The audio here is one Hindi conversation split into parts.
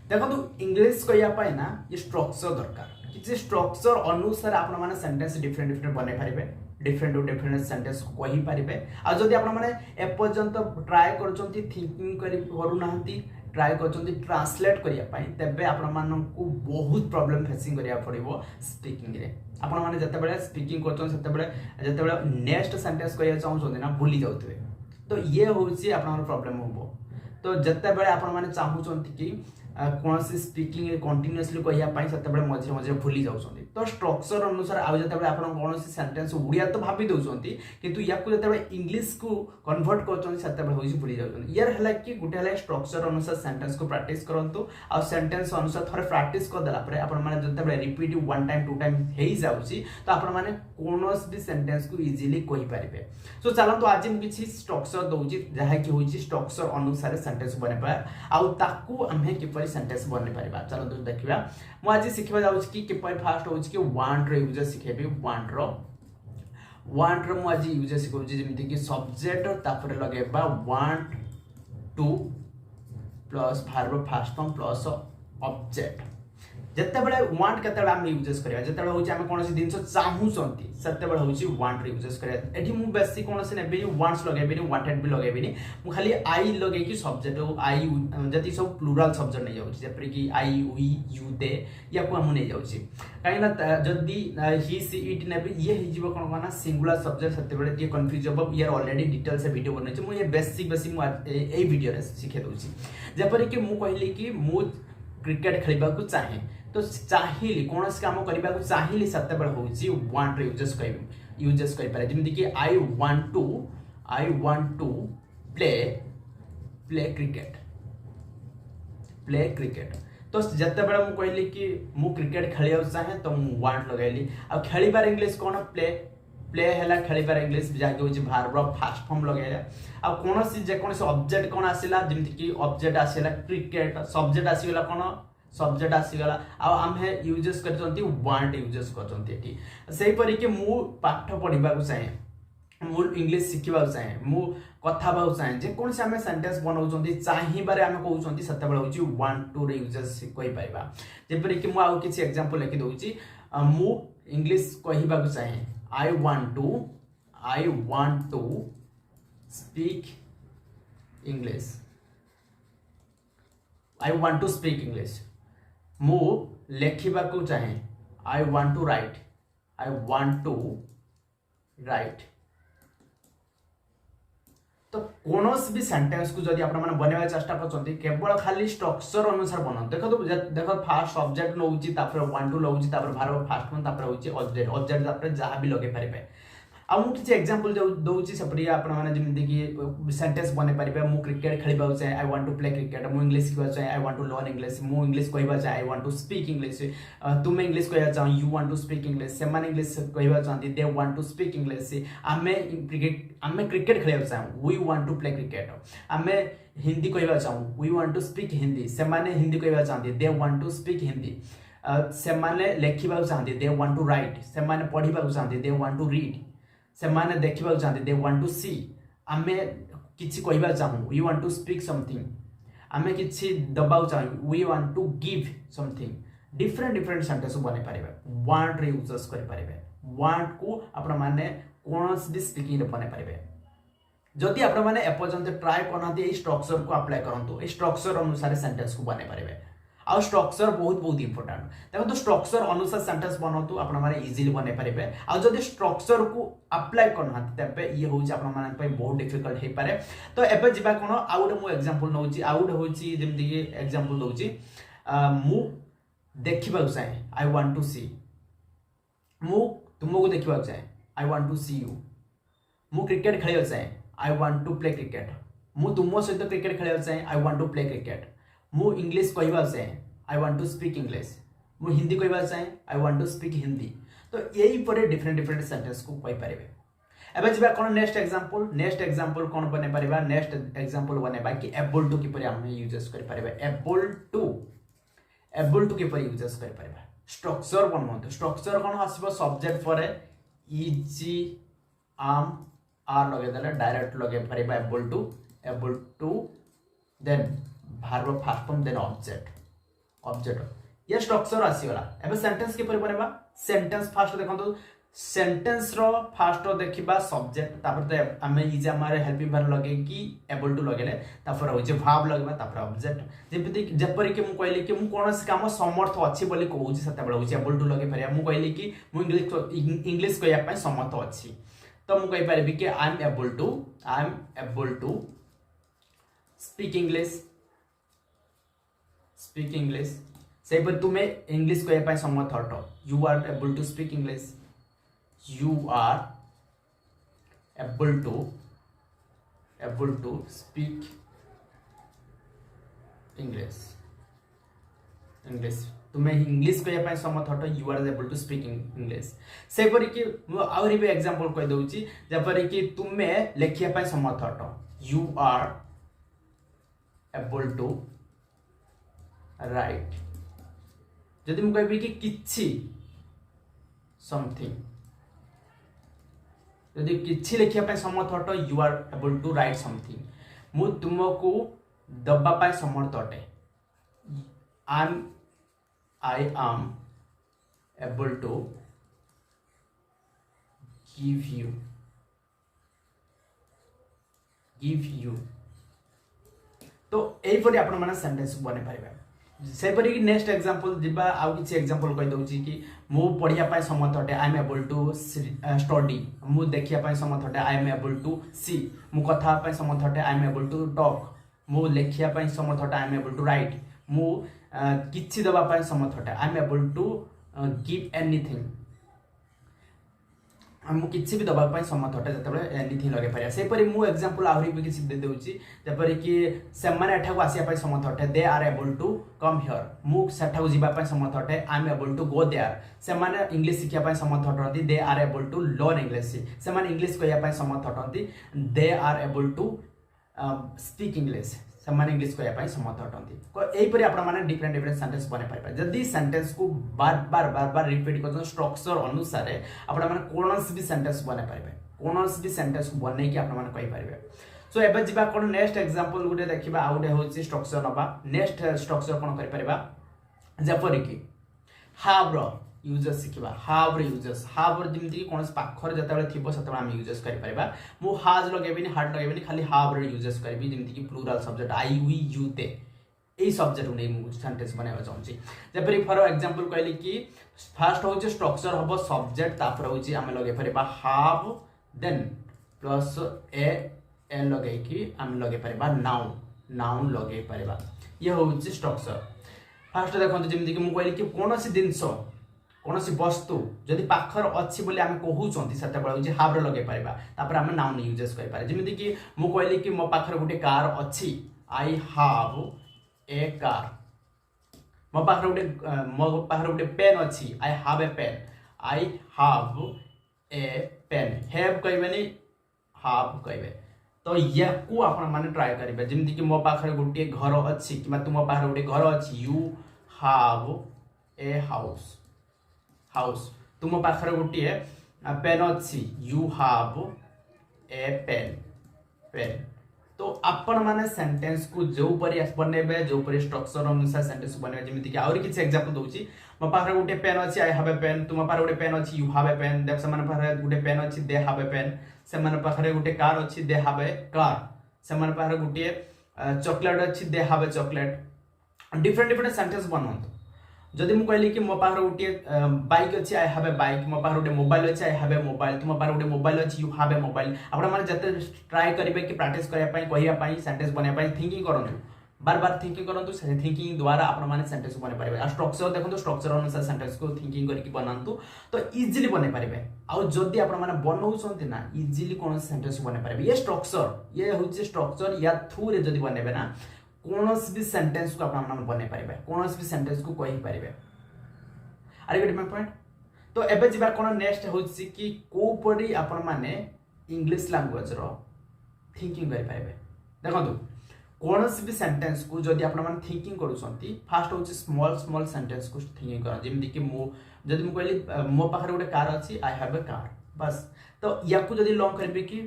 देखो इंग्लिश कहवाई ना ये स्ट्रक्चर दरकार किसी स्ट्रक्चर अनुसार आपण मैंने सेंटेंस डिफरेंट डिफरेंट बन पारे डिफरेंट डिफरेंट सेंटेंस कही पारे आ जदि आपण मैंने एपर्यंत ट्राए कर थिंकिंग करूना ट्राए कर ट्रांसलेट करने तेबे आपण मानू बहुत प्रॉब्लम फेसिंग करिया पड़िबो स्पीकिंग रे आपण माने जते स्पीकिंग करते नेक्स्ट सेंटेंस कहिया चाहूछन ना भूली जाउतबे तो ये होची आपण प्रॉब्लम होबो तो जते बेले आपण माने चाहूछन कि कौन स्पीकिंग कंटिन्यूअसली कहवाई से मझे मझे भूली जाऊँ तो स्ट्रक्चर अनुसार आज जो आप कौन सेंटेंस ओडिया तो भाभी दौरान किंतु या जो इंग्लिश को कन्वर्ट कर भूली जाऊँ यार है कि गोटे स्ट्रक्चर अनुसार सेंटेंस को प्रैक्टिस करूँ आ सेंटेंस अनुसार थोड़े प्रैक्टिस करदेला जो रिपीट 1 टाइम 2 टाइम हो जाऊँगी तो आपने कौन भी सेंटेंस को इजिली कहींपारे सो चलते आज मुझे स्ट्रक्चर दूसरी जहाँकि हूँ स्ट्रक्चर अनुसार सेंटेंस बनवा आम कि सेंटेंस बन पारिबा चलो देखिबा मु आज सिखबा जाउछ कि किपर फास्ट होछ कि वांट रे यूज सिखेबी वांट रो मु आज यूज सिखौछ जेमिति कि सब्जेक्ट तापर लगेबा want to plus verb first form plus object जते बळे वांट केते हम यूजेस करिया जते बळे होची हम कोनोसी दिनस चाहू संती सते बळे होची वांट रे यूजेस करिया एठी मु बेसिक कोनोसी नेबे वांट्स लगेबेनी वांटेड भी लगेबेनी मु खाली आई लगे कि सब्जेक्ट आई जति सब प्लुरल सब्जेक्ट नै जाउची जेपरि कि आई वी यू दे या को हम नै जाउची काइना जदी ही सी इट नेबे ये हि जीव कोन कोना सिंगुलर सब्जेक्ट सते बळे ये कंफ्यूज अब यार ऑलरेडी डिटेल से वीडियो बनैछि मु ये बेसिक मु ए वीडियो रे सिखे दोछि जेपरि कि मु कहली कि मु क्रिकेट खेलिबा को चाहे तो चाहिए कौन काम करने को चाहिए सत हूँ वांट यूजेस कर जमीन कि I want to play cricket तो जिते बड़े मुझे कहली कि मु क्रिकेट खेल चाहे तो मुझे वांट लगेली आ खेलिबार इंग्लिश कौन प्ले है खेलिबार इंग्लिश जहाँकि हूँ वर्ब फास्ट फॉर्म लगे आ कौन जेकोसी ऑब्जेक्ट कौन आसला जमीन कि ऑब्जेक्ट आसला क्रिकेट सब्जेक्ट आसीगला कौन सब्जेक्ट आसीगला आम यूजेस कर वांट यूजेस कर कि मु पाठ पढ़ा चाहे मु इंग्लिश शिखा चाहे मु कथा चाहे जेकोसी आम सेंटेंस बनाऊँ चाहिए आम कहते से हूँ वांट टू यूजेस कहीपर जपरी कि मुझे किसी एग्जांपल लिखि दूसरी मु इंग्लिश कहवा चाहे I want to speak English I want to speak English मु लेखिबा को चाहे आई वांट टू राइट तो कौन भी सेंटेंस को जब आप बनवा चेष्टा कर केवल खाली स्ट्रक्चर अनुसार बना देख फास्ट सब्जेक्ट नौ वांट टू लौची वर्ब फास्ट फॉर्म ऑब्जेक्ट जहाँ भी लगे पारे आ किसी एग्जांपल दूसरी सेपरी आपने कि सेंटेंस बन पारे मु क्रिकेट खेल चाहे I want to play cricket मु इंग्लिश कहवा चाहे I want to learn English मु इंग्लिश कहवा चाहे I want to speak English तुम्हें इंग्लिश कहवा चाहे you want to speak English से इंग्लिश कहवा चाहती they want to speak English आमे क्रिकेट खेल चाहे we want to play cricket आमे हिंदी कहवा चाहूँ we want to speak Hindi से हिंदी कहवा चाहती they want to speak Hindi से लेखा चाहती दे वांट टू राइट से पढ़ा चाहती दे वांट टू रीड से माने देखा चाहते दे वांट टू सी आमे किछि कहवा चाहूँ we want to speak something आमे किछि दबा चाहूँ we want to give something different sentence बन पारे वांट रे यूजेस कर पारे वांट को आपण माने कौन भी स्पीकिंग रे बन पारे जदि आपण माने एपर्यंत ट्राई करना स्ट्रक्चर को अप्लाई करंतु स्ट्रक्चर अनुसार सेंटेंस को बन पारे आ स्ट्रक्चर बहुत इंपोर्टेंट देखो तो स्ट्रक्चर अनुसार सेंटेंस बनातु आपण माने इजीली बने पारे आ जदि स्ट्रक्चर को अप्लाई करना तबे ये होची आपण माने पे बहुत डिफिकल्ट हे पारे तो एबे जिबा कोन आउट मु एग्जांपल नउची आउट होची जेमति कि एग्जांपल दउची मु देखिबा चाहे आई वांट टू सी मु तुमको देखिबा चाहे I want to see you मु क्रिकेट खेलिबा चाहे I want to play cricket मु तुम सहित क्रिकेट खेलिबा चाहे I want to play cricket मु इंग्लिश कहवा चाहे I want to speak English मु हिंदी कहवा चाहे I want to speak Hindi तो यही पर डिफरेंट सेंटेंस को कहि पारे एबे जिबा कोन नेक्स्ट एग्जांपल कोन बने पारिबा नेक्स्ट एग्जांपल बनेबा कि एबल टू किपर हम यूजेस कर पारिबा एबल टू किपर यूजेस कर पारिबा स्ट्रक्चर बनमत स्ट्रक्चर कोन आसीबो सब्जेक्ट पर इजी आम आर लगे देले डायरेक्ट लगे पारिबा able to then verb fast form then object object ये स्ट्रक्चर आसीगला एबे सेंटेंस किपर बनेबा सेंटेंस फास्ट देखंतु सेंटेंस रो फास्ट देखिबा सब्जेक्ट तापर तो आमे इज हमारे हेल्पिंग वर्ब लगे कि एबल टू लगेले तापर हो जे वर्ब लगबा तापर ऑब्जेक्ट जेपरि कि मु कहली कि मु कोनोस काम समर्थ अछि बोली कहूची सते बेला होची एबल टू लगे परिया मु कहली कि मु इंग्लिश कहया पय समर्थ अछि तो मु कहि परबी कि I am able to speak English से पर तुमे इंग्लिश कहया पय समर्थ हटो you are able to speak English you are able to speak English तुम्हें इंग्लिश कहया पय समर्थ हट you are able to speak English से परि कि आउरी भी एग्जांपल कहि दउची जेपरि कि तुम्हें लेखिया पय समर्थ हट you are able to write जदि मु कहबी कि किछि समथिंग यदि किछि लिखिया पय समर्थ हट you are able to write something मु तुमको दबा पय समर्थ हटे I am able to give you तो एई परि आपण माने सेंटेंस बने पारिबा से परि नेक्स्ट एग्जांपल दिबा आउ किछि एग्जांपल कहि दउची कि मु पढिया पय समर्थ हटे I am able to study मु देखिया पय समर्थ हटे I am able to see मु कथा पय समर्थ हटे I am able to talk मु लेखिया पय समर्थ हटे I am able to write मु किछि दबा पय समर्थ हटे I am able to give anything हमको किसी भी दबा पाई समर्थ हटे जतबे एनीथिंग लगे पारिया से परि मु एग्जांपल आहुरी भी किछि दे देउची जेपरि कि सेमाने एठाको आसिया पाई समर्थ हटे they are able to come here मु सेठाको जिबा पाई समर्थ हटे I am able to go there सेमाने इंग्लिश सिखिया पाई समर्थ हटंती they are able to learn English सेमाने इंग्लिश कहया पाई समर्थ हटंती they are able to speak English सेमाने इंग्लिश कहया पाई समर्थ हटंती एई परि आपण माने डिफरेंट सेंटेंस बने पाइबा जदी सेंटेंस को बार बार रिपीट करछन स्ट्रक्चर अनुसार आपण माने कोनोस भी सेंटेंस बने पाइबे कोनोस भी सेंटेंस को बने कि आपण माने कहि पाइबे सो एबे जिबा कोन नेक्स्ट एग्जांपल गुटे देखिबा आ गुटे होची स्ट्रक्चर नबा नेक्स्ट स्ट्रक्चर कोन करि परिबा जेपरि कि हाव रो यूजर्स सिखिबा हाव रो यूजर्स हाव रो जिमति कि कोनस पाखर जतबे थिबो सतबे हम यूजर्स करि परिबा मु हाज लगेबिनी हार्ड लगेबिनी खाली हाव रो यूजर्स करबी जिमति कि plural subject I we you they ए सब्जेक्ट नै मु सेंटेंस बनाबा चाहूची जेपरि फॉर एग्जांपल कहली कि फर्स्ट होची स्ट्रक्चर हबो सब्जेक्ट तापर होची हम लगे परिबा हाव देन प्लस ए लगे कि हम लगे परिबा नाउन लगे परिबा ये होची स्ट्रक्चर फर्स्ट देखंत जिमति कि मु कहली कि कोनोसी दिनसो कोनोसी वस्तु जदि पाखर अछि बोली हम कहूचंती सते बळ होची हाव रो लगे परिबा तापर हम नाउन यूजेस करि पारे जिमति कि मु कहली कि मो पाखर गुटे कार अछि आई हैव ए कार मो पाखर गुटे पेन अछि I have a pen I have a pen have कहबेनी हैव कहबे तो ये को आपण माने ट्राई करिबे जिमति कि मो पाखर गुटे घर अछि कि तुम पाखर गुटे घर अछि यू हैव ए हाउस तुम पाखर गोटे पेन अच्छी यू हैव ए पेन तो आपण माने सेंटेंस को जो परि बनेबे जो परि स्ट्रक्चर अनुसार सेंटेंस बनेबे जेमिति कि आउरी किछ एग्जांपल दोउची मो पाखर गोटे पेन अच्छी आई हैव ए पेन तुम पाखर गोटे पेन अच्छी यू हैव ए पेन देख समान पाखर गोटे पेन अच्छी दे हैव ए पेन समान पाखर गोटे कार अच्छी दे हैव ए कार समान पाखर गोटे चॉकलेट अच्छी they have a chocolate different sentence बनंत जदि मु कहली कि मो पाखर गोटे बाइक अछि आई हैव ए बाइक मो पाखर गोटे मोबाइल अछि आई हैव ए मोबाइल तुम पाखर गोटे मोबाइल अछि यू हैव ए मोबाइल आपण माने जते ट्राई करिवे कि प्रैक्टिस करया पई कहिया पई सेंटेंस बनया पई थिंकिंग करंतु बार थिंकिंग करंतु से थिंकिंग द्वारा आपण माने सेंटेंस बने पारिबे आ स्ट्रक्चर देखंतु स्ट्रक्चर अनुसार सेंटेंस को थिंकिंग करके बनांतु तो इजीली बने पारिबे आ जदि आपण माने बनौछंती ना इजीली कोन सेंटेंस बने पारिबे ये स्ट्रक्चर ये होची स्ट्रक्चर या थ्रू रे जदि बनेबे ना कोनोस भी सेंटेंस को आपण माने बने पारिबे कोनोस भी सेंटेंस को कहि पारिबे आरे गेट माय पॉइंट तो एबे जिबा कोन नेक्स्ट होची कि को पडी आपण माने इंग्लिश लैंग्वेज रो थिंकिंग करि पारिबे देखंतु कोनोस भी सेंटेंस को जदि आपण माने थिंकिंग करूछंती फर्स्ट होची स्मॉल सेंटेंस को थिंकिंग कर जेमि कि मो जदि मु कहली मो पाखर गोटे कार अछि I have A car bus तो याकू जदि लॉन्ग करबे कि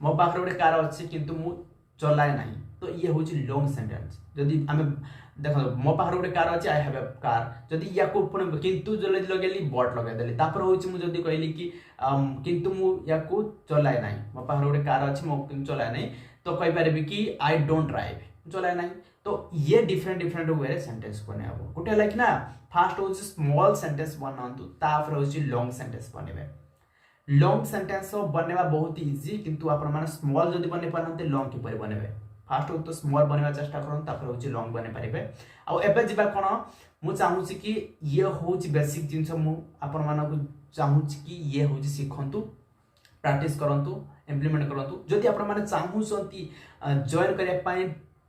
मो पाखर गोटे कार अछि किंतु मु चलाय नाही तो ये होची लॉन्ग सेंटेंस जदि हमें देखो मो पाखर गोटे कार अच्छे आई हैव ए कार जदि या को किंतु जल्दी लगेली बट लगेदेली तापर होची मु जदि कहली कि किंतु मु या को चलाए नाही मो पाखर गोटे कार अच्छे मो चलाए नाही तो कहि पारबी कि आई डोंट ड्राइव चलाए नाही तो ये डिफरेंट वे रे सेंटेंस बने हबो गोटे लाइक ना फास्ट होची स्मॉल सेंटेंस बनांतु तापर होची लॉन्ग सेंटेंस बनेबे लॉन्ग सेंटेंस बनेबा बहुत इजी किंतु आपण माने स्मॉल जदि बने पारनते लॉन्ग किपर बनेबे फास्ट हो तो स्मॉल बनवा चेष्टा करन तापर होची लॉन्ग बने पारिबे आ एबे जिबा कोन मु चाहू छी कि ये होची बेसिक जिंस मु आपण मानकु चाहू छी कि ये होची सिखंतु प्रैक्टिस करंतु इंप्लीमेंट करंतु जदि आपण माने चाहू सन्ती जॉइन करे पाए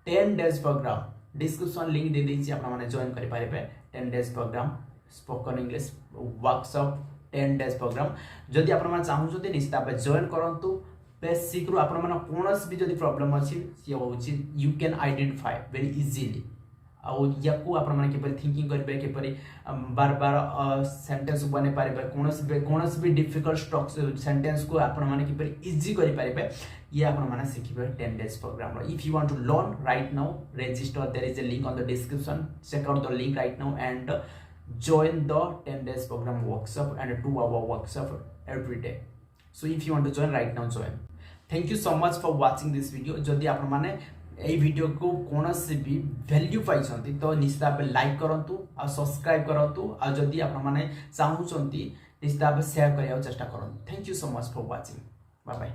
10 डेज प्रोग्राम डिस्क्रिप्शन लिंक दे देछि आपण माने जॉइन करि पारिबे 10 days program spoken English workshop 10 days program जदि आपण माने चाहू सन्ती निश्चित जॉइन करंतु बेसिक रू आपण माने कोनस भी जदि प्रॉब्लम अछि से होछि you can identify very easily आ याकू आपण माने के पर थिंकिंग करबे के पर बार बार सेंटेंस बने पारिबे कोनस भी डिफिकल्ट स्ट्रक्चर सेंटेंस को आपण माने के पर इजी करि पारिबे ये आपण माने सिखिबे 10 days program if you want to learn right now register there is a link on the description check out the link right now and join the 10 days program workshop and a 2-hour workshop every day so if you want to join right now join thank you so much for watching this video जदि आपण माने ए वीडियो को कोनसे भी वैल्यू पाई छंती तो निश्चित भाबे लाइक करंतु आ सब्सक्राइब करंतु आ जदि आपण माने चाहू छंती निश्चित भाबे शेयर करिया चेष्टा करंतु thank you so much for watching bye bye.